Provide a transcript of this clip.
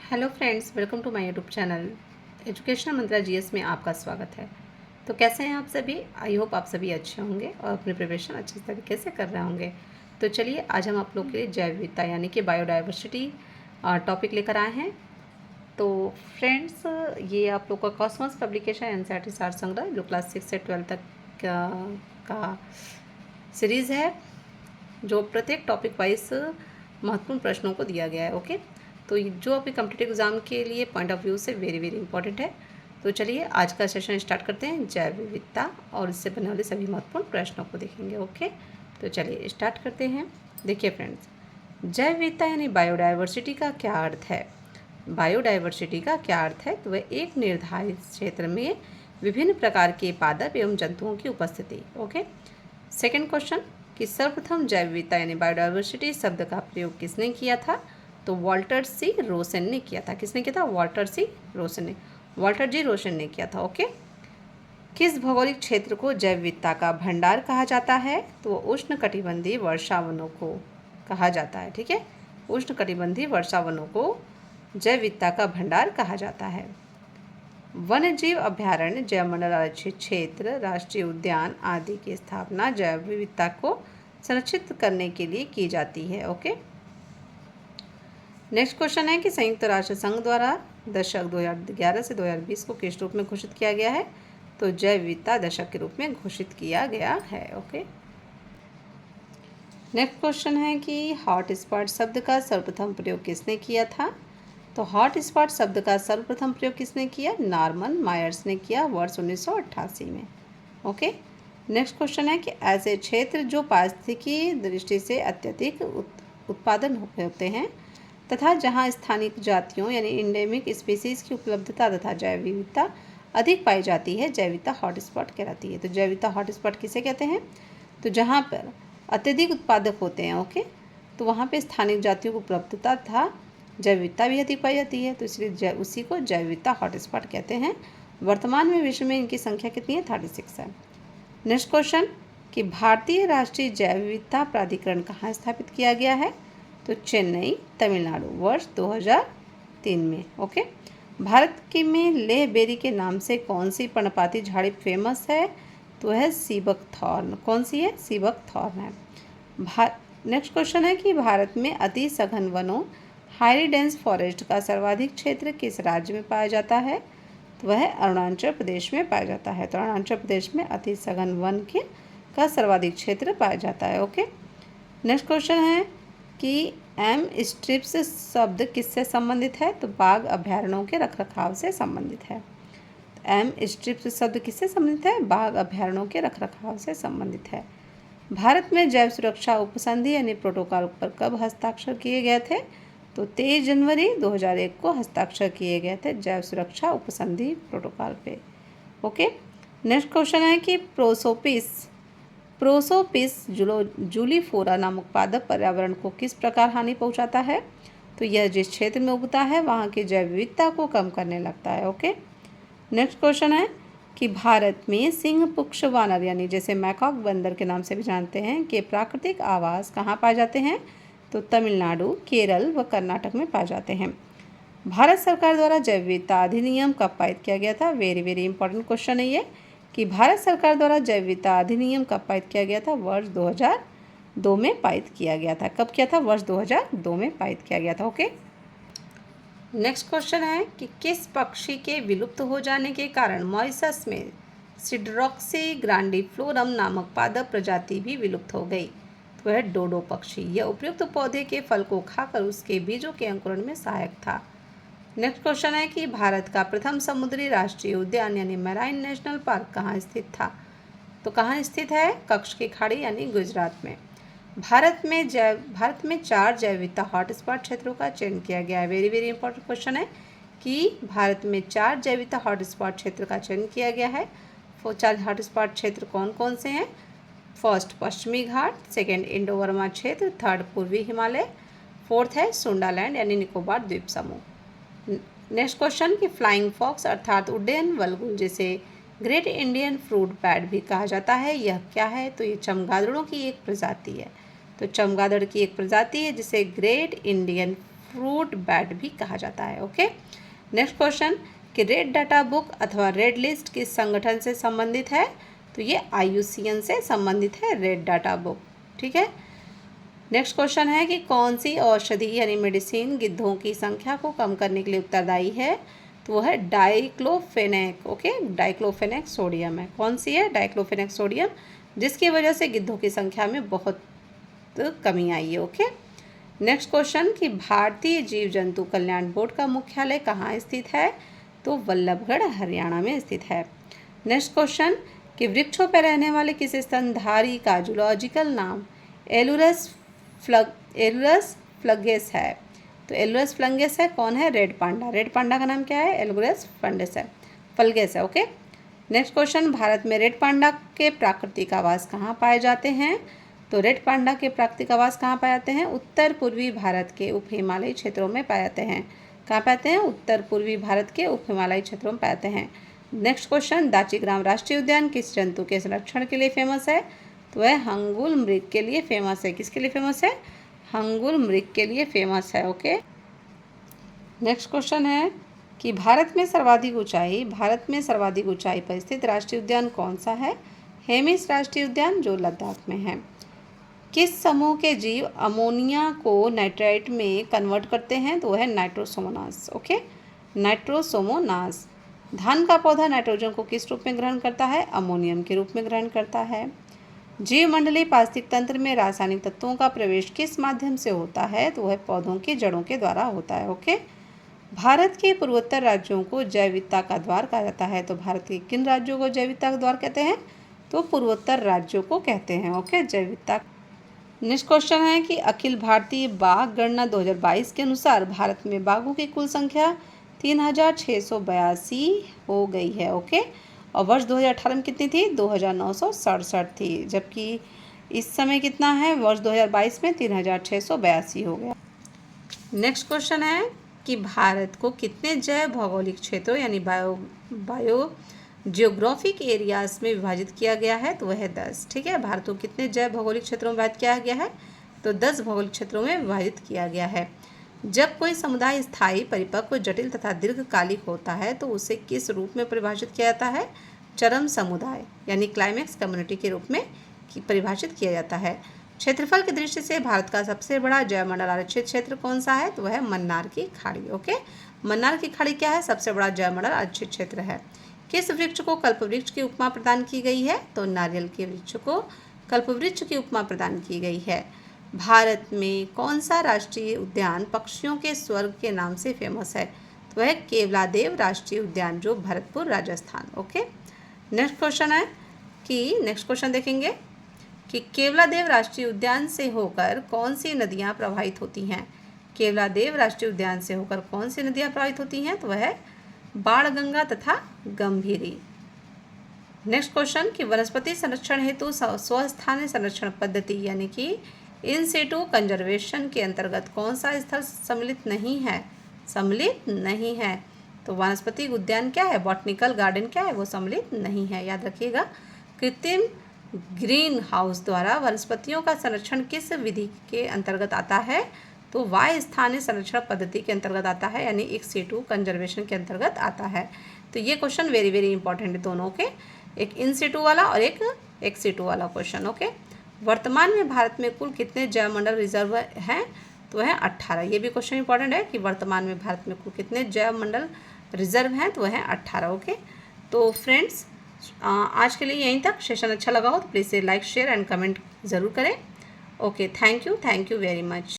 Hello friends, welcome to my YouTube channel educational Mantra GS में आपका स्वागत है। तो कैसे हैं आप सभी? आई होप आप सभी अच्छे होंगे और अपनी प्रिपरेशन अच्छे तरीके से कर रहे होंगे। तो चलिए आज हम आप लोग के लिए जैव विविधता यानी कि बायोडाइवर्सिटी टॉपिक लेकर आए हैं। तो फ्रेंड्स, ये आप लोग का कॉस्मोस पब्लिकेशन एनसीईआरटी सार संग्रह जो क्लास 6 से 12 तक का सीरीज़ है, जो प्रत्येक टॉपिक वाइज महत्वपूर्ण प्रश्नों को दिया गया है। ओके, तो जो अभी कॉम्पिटिटिव एग्जाम के लिए पॉइंट ऑफ व्यू से वेरी वेरी इंपॉर्टेंट है। तो चलिए आज का सेशन स्टार्ट करते हैं। जैव विविधता और इससे बनने वाले सभी महत्वपूर्ण प्रश्नों को देखेंगे। ओके, तो चलिए स्टार्ट करते हैं। देखिए फ्रेंड्स, जैव विविधता यानी बायोडाइवर्सिटी का क्या अर्थ है? बायोडाइवर्सिटी का क्या अर्थ है? तो वह एक निर्धारित क्षेत्र में विभिन्न प्रकार के पादप एवं जंतुओं की उपस्थिति। ओके, सेकेंड क्वेश्चन कि सर्वप्रथम जैव विविधता यानी बायोडाइवर्सिटी शब्द का प्रयोग किसने किया था? तो वाल्टर सी रोसन ने किया था। किसने किया था? वाल्टर जी रोसन ने किया था। ओके, किस भौगोलिक क्षेत्र को जैव विविधता का भंडार कहा जाता है? तो उष्णकटिबंधीय वर्षावनों को कहा जाता है। ठीक है, उष्णकटिबंधीय वर्षावनों को जैव विविधता का भंडार कहा जाता है। वन्यजीव अभ्यारण्य, जैवमंडल आरक्षित क्षेत्र, राष्ट्रीय उद्यान आदि की स्थापना जैव विविधता को संरक्षित करने के लिए की जाती है। ओके, नेक्स्ट क्वेश्चन है कि संयुक्त राष्ट्र संघ द्वारा दशक 2011 से 2020 को किस रूप में घोषित किया गया है? तो जैव विविधता दशक के रूप में घोषित किया गया है। ओके, नेक्स्ट क्वेश्चन है कि हॉट स्पॉट शब्द का सर्वप्रथम प्रयोग किसने किया था? तो हॉट स्पॉट शब्द का सर्वप्रथम प्रयोग किसने किया? नॉर्मन मायर्स ने किया वर्ष 1988 में। ओके, नेक्स्ट क्वेश्चन है कि ऐसे क्षेत्र जो पारिस्थितिकी दृष्टि से अत्यधिक उत्पादन होते हैं तथा जहां स्थानिक जातियों यानी इंडेमिक स्पीसीज की उपलब्धता तथा जैव विविधता अधिक पाई जाती है, जैव विविधता हॉटस्पॉट कहलाती है। तो जैव विविधता हॉटस्पॉट किसे कहते हैं? तो जहां पर अत्यधिक उत्पादक होते हैं, ओके, तो वहां पे स्थानिक जातियों की उपलब्धता तथा जैव विविधता भी अधिक पाई जाती है, तो इसलिए उसी को जैव विविधता हॉटस्पॉट कहते हैं। वर्तमान में विश्व में इनकी संख्या कितनी है? 36 है। नेक्स्ट क्वेश्चन कि भारतीय राष्ट्रीय जैव विविधता प्राधिकरण कहाँ स्थापित किया गया है? तो चेन्नई, तमिलनाडु वर्ष 2003 में। ओके, भारत के में लेह बेरी के नाम से कौन सी पर्णपाती झाड़ी फेमस है? तो है सीबक थॉर्न। कौन सी है? सीबक थॉर्न है। नेक्स्ट क्वेश्चन है कि भारत में अति सघन वनों हाईली डेंस फॉरेस्ट का सर्वाधिक क्षेत्र किस राज्य में पाया जाता है? तो वह अरुणाचल प्रदेश में पाया जाता है। तो अरुणाचल प्रदेश में अति सघन वन का सर्वाधिक क्षेत्र पाया जाता है। ओके, नेक्स्ट क्वेश्चन है कि एम स्ट्रिप्स शब्द किससे संबंधित है? तो बाघ अभ्यारण्यों के रखरखाव से संबंधित है। एम स्ट्रिप्स शब्द किससे संबंधित है? बाघ अभ्यारण्यों के रखरखाव से संबंधित है। भारत में जैव सुरक्षा उपसंधि यानी प्रोटोकॉल पर कब हस्ताक्षर किए गए थे? तो 23 जनवरी 2001 को हस्ताक्षर किए गए थे जैव सुरक्षा उपसंधि प्रोटोकॉल पे। ओके, नेक्स्ट क्वेश्चन है कि प्रोसोपिस जूलीफोरा नामक पादप पर्यावरण को किस प्रकार हानि पहुंचाता है? तो यह जिस क्षेत्र में उगता है वहां की जैव विविधता को कम करने लगता है। ओके, नेक्स्ट क्वेश्चन है कि भारत में सिंह पुच्छ वानर यानी जैसे मैकॉक बंदर के नाम से भी जानते हैं के प्राकृतिक आवास कहाँ पाए जाते हैं? तो तमिलनाडु, केरल व कर्नाटक में पाए जाते हैं। भारत सरकार द्वारा जैव विविधता अधिनियम कब पारित किया गया था? वेरी वेरी इंपॉर्टेंट क्वेश्चन है ये कि भारत सरकार द्वारा जैव विविधता अधिनियम कब पारित किया गया था? वर्ष 2002 में पारित किया गया था। कब किया था? वर्ष 2002 में पारित किया गया था। ओके, नेक्स्ट क्वेश्चन है कि किस पक्षी के विलुप्त हो जाने के कारण मॉरिशस में सिडरॉक्सी ग्रांडिफ्लोरम नामक पादप प्रजाति भी विलुप्त हो गई? तो वह डोडो पक्षी। यह उपयुक्त पौधे के फल को खाकर उसके बीजों के अंकुरण में सहायक था। नेक्स्ट क्वेश्चन है कि भारत का प्रथम समुद्री राष्ट्रीय उद्यान यानी मैराइन नेशनल पार्क कहाँ स्थित था? तो कहाँ स्थित है? कच्छ की खाड़ी यानी गुजरात में। भारत में 4 जैव विविधता हॉटस्पॉट क्षेत्रों का चयन किया गया है। वेरी वेरी इंपॉर्टेंट क्वेश्चन है कि भारत में 4 जैव विविधता हॉटस्पॉट क्षेत्र का चयन किया गया है। वो 4 हॉटस्पॉट क्षेत्र कौन कौन से हैं? फर्स्ट पश्चिमी घाट, सेकेंड इंडो बर्मा क्षेत्र, थर्ड पूर्वी हिमालय, फोर्थ है सुंडालैंड यानी निकोबार द्वीप समूह। नेक्स्ट क्वेश्चन कि फ्लाइंग फॉक्स अर्थात उड्डयन वल्गुल जिसे ग्रेट इंडियन फ्रूट बैट भी कहा जाता है, यह क्या है? तो ये चमगादड़ों की एक प्रजाति है। तो चमगादड़ की एक प्रजाति है जिसे ग्रेट इंडियन फ्रूट बैट भी कहा जाता है। ओके, नेक्स्ट क्वेश्चन कि रेड डाटा बुक अथवा रेड लिस्ट किस संगठन से संबंधित है? तो ये IUCN से संबंधित है रेड डाटा बुक। ठीक है, नेक्स्ट क्वेश्चन है कि कौन सी औषधि यानी मेडिसिन गिद्धों की संख्या को कम करने के लिए उत्तरदायी है? तो वो है डाइक्लोफेनेक। ओके, डाइक्लोफेनेक सोडियम है। कौन सी है? डाइक्लोफेनेक सोडियम, जिसकी वजह से गिद्धों की संख्या में बहुत कमी आई है। ओके, नेक्स्ट क्वेश्चन कि भारतीय जीव जंतु कल्याण बोर्ड का मुख्यालय कहाँ स्थित है? तो वल्लभगढ़ हरियाणा में स्थित है। नेक्स्ट क्वेश्चन कि वृक्षों पर रहने वाले किस स्तनधारी का जूलॉजिकल नाम एलुरस फ्लगेस है? तो एलुरस फ्लगेस है। कौन है? Red panda. रेड पांडा का नाम क्या है? एलुरस फ्लगेस है। ओके, नेक्स्ट क्वेश्चन भारत में रेड पांडा के प्राकृतिक आवास कहाँ पाए जाते हैं? तो रेड पांडा के प्राकृतिक आवास कहाँ पाए जाते हैं? उत्तर पूर्वी भारत के उप हिमालयी क्षेत्रों में पाए जाते हैं। कहाँ पाते हैं? उत्तर पूर्वी भारत के उप हिमालयी क्षेत्रों में पाते हैं। नेक्स्ट क्वेश्चन दाचीग्राम राष्ट्रीय उद्यान किस जंतु के संरक्षण के लिए फेमस है? तो वह हंगुल मृग के लिए फेमस है। किसके लिए फेमस है? हंगुल मृग के लिए फेमस है। ओके, नेक्स्ट क्वेश्चन है कि भारत में सर्वाधिक ऊंचाई पर स्थित राष्ट्रीय उद्यान कौन सा है? हेमिस राष्ट्रीय उद्यान, जो लद्दाख में है। किस समूह के जीव अमोनिया को नाइट्राइट में कन्वर्ट करते हैं? तो वह है नाइट्रोसोमोनास। Okay, Nitrosomonas. धान का पौधा नाइट्रोजन को किस रूप में ग्रहण करता है? अमोनियम के रूप में ग्रहण करता है। जीवमंडलीय पारिस्थितिक तंत्र में रासायनिक तत्वों का प्रवेश किस माध्यम से होता है? तो वह पौधों की जड़ों के द्वारा होता है। ओके, भारत के पूर्वोत्तर राज्यों को जैव विविधता का द्वार कहा जाता है। तो भारत के किन राज्यों को जैव विविधता का द्वार कहते हैं? तो पूर्वोत्तर राज्यों को कहते हैं। ओके, जैव विविधता। नेक्स्ट क्वेश्चन है कि अखिल भारतीय बाघ गणना 2022 के अनुसार भारत में बाघों की कुल संख्या 3682 हो गई है। ओके, और वर्ष 2018 में कितनी थी? 2967 थी, जबकि इस समय कितना है? वर्ष 2022 में 3682 हो गया। नेक्स्ट क्वेश्चन है कि भारत को कितने जैव भौगोलिक क्षेत्रों यानी बायो जियोग्राफिक एरियाज में विभाजित किया गया है? तो वह है 10। ठीक है, भारत को कितने जैव भौगोलिक क्षेत्रों में विभाजित किया गया है? तो 10 भौगोलिक क्षेत्रों में विभाजित किया गया है। जब कोई समुदाय स्थायी, परिपक्व, जटिल तथा दीर्घकालिक होता है तो उसे किस रूप में परिभाषित किया जाता है? चरम समुदाय यानी क्लाइमेक्स कम्युनिटी के रूप में परिभाषित किया जाता है। क्षेत्रफल की दृष्टि से भारत का सबसे बड़ा जैवमंडल आरक्षित क्षेत्र कौन सा है? तो वह है मन्नार की खाड़ी। ओके, मन्नार की खाड़ी क्या है? सबसे बड़ा जैवमंडल आरक्षित क्षेत्र है। किस वृक्ष को कल्पवृक्ष की उपमा प्रदान की गई है? तो नारियल के वृक्ष को कल्पवृक्ष की उपमा प्रदान की गई है। भारत में कौन सा राष्ट्रीय उद्यान पक्षियों के स्वर्ग के नाम से फेमस है? तो वह केवलादेव राष्ट्रीय उद्यान, जो Bharatpur Rajasthan. Okay, next question देखेंगे कि केवलादेव राष्ट्रीय उद्यान से होकर कौन सी नदियाँ प्रवाहित होती हैं? केवलादेव राष्ट्रीय उद्यान से होकर कौन सी नदियाँ प्रवाहित होती हैं? तो वह बाणगंगा तथा गंभीरी। नेक्स्ट क्वेश्चन कि वनस्पति संरक्षण हेतु स्वस्थानीय संरक्षण पद्धति यानी कि इन सिटू कंजर्वेशन के अंतर्गत कौन सा स्थल सम्मिलित नहीं है? तो वानस्पतिक उद्यान क्या है? बॉटनिकल गार्डन क्या है? वो सम्मिलित नहीं है। याद रखिएगा। कृत्रिम ग्रीन हाउस द्वारा वनस्पतियों का संरक्षण किस विधि के अंतर्गत आता है? तो वाय स्थानीय संरक्षण पद्धति के अंतर्गत आता है, यानी इन सिटू कंजर्वेशन के अंतर्गत आता है। तो ये क्वेश्चन वेरी वेरी इंपॉर्टेंट है दोनों के, एक इन सिटू वाला और एक एक्स सिटू वाला क्वेश्चन। ओके, वर्तमान में भारत में कुल कितने जैवमंडल रिजर्व हैं? तो है 18। ये भी क्वेश्चन इंपॉर्टेंट है कि वर्तमान में भारत में कुल कितने जैवमंडल रिजर्व हैं? तो है 18। ओके, तो फ्रेंड्स आज के लिए यहीं तक। सेशन अच्छा लगा हो तो please like, share and comment ज़रूर करें। Okay, thank you very much.